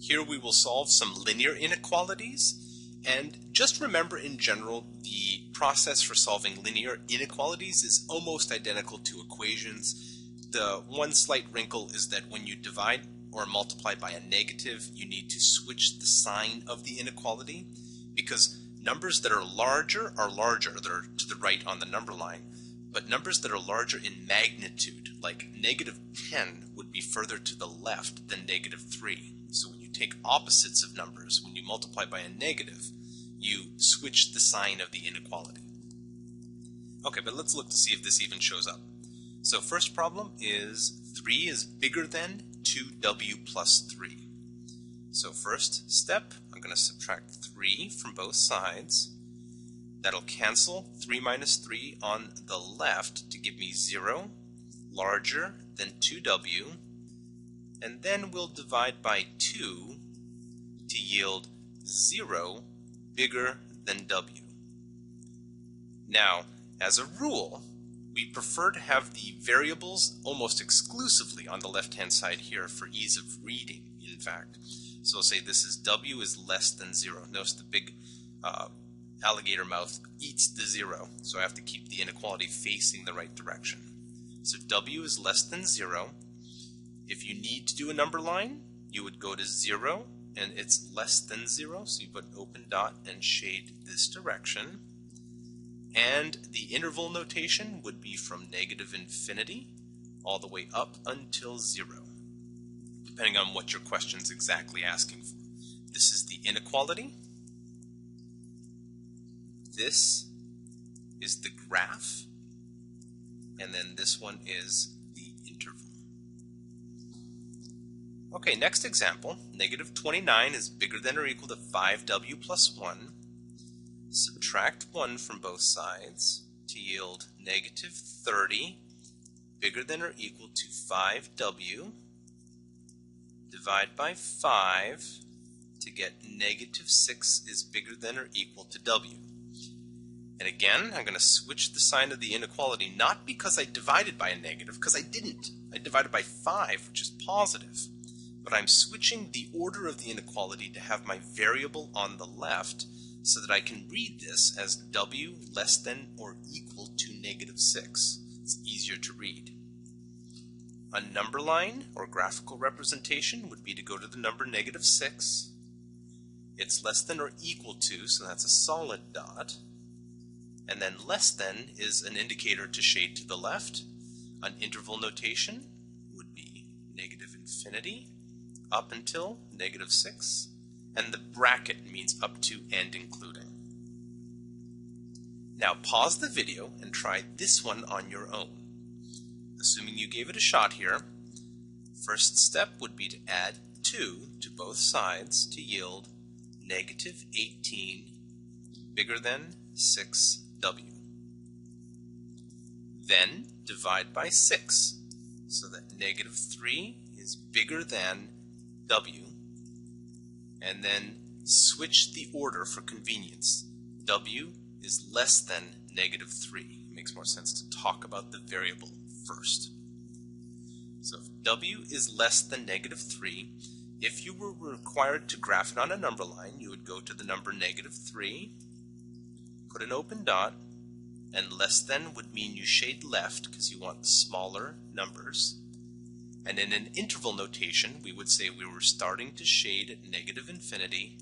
Here we will solve some linear inequalities, and just remember in general the process for solving linear inequalities is almost identical to equations. The one slight wrinkle is that when you divide or multiply by a negative, you need to switch the sign of the inequality, because numbers that are larger, they're to the right on the number line, but numbers that are larger in magnitude, like -10, would be further to the left than -3. So when you take opposites of numbers, when you multiply by a negative, you switch the sign of the inequality. Okay, but let's look to see if this even shows up. So first problem is 3 is bigger than 2w plus 3. So first step, I'm going to subtract 3 from both sides. That'll cancel 3 minus 3 on the left to give me 0, larger than 2w, and then we'll divide by 2 to yield 0, bigger than w. Now, as a rule, we prefer to have the variables almost exclusively on the left-hand side here for ease of reading, in fact. So we'll say this is w is less than 0. Notice the big alligator mouth eats the 0, so I have to keep the inequality facing the right direction. So w is less than 0. If you need to do a number line, you would go to 0, and it's less than 0, so you put an open dot and shade this direction. And the interval notation would be from -infinity all the way up until 0, depending on what your question's exactly asking for. This is the inequality. This is the graph, and then this one is the interval. Okay, next example, -29 is bigger than or equal to 5w plus 1. Subtract 1 from both sides to yield -30, bigger than or equal to 5w. Divide by 5 to get -6 is bigger than or equal to w. And again, I'm going to switch the sign of the inequality, not because I divided by a negative, because I didn't. I divided by 5, which is positive. But I'm switching the order of the inequality to have my variable on the left so that I can read this as w less than or equal to -6. It's easier to read. A number line or graphical representation would be to go to the number -6. It's less than or equal to, so that's a solid dot. And then less than is an indicator to shade to the left. An interval notation would be -infinity up until -6, and the bracket means up to and including. Now pause the video and try this one on your own. Assuming you gave it a shot here, first step would be to add 2 to both sides to yield -18, bigger than 6w. Then divide by 6, so that -3 is bigger than w, and then switch the order for convenience. W is less than -3. It makes more sense to talk about the variable first. So if w is less than -3, if you were required to graph it on a number line, you would go to the number -3, put an open dot, and less than would mean you shade left because you want smaller numbers. And in an interval notation, we would say we were starting to shade at -infinity,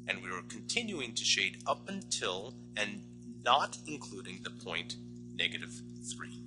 and we were continuing to shade up until and not including the point -3.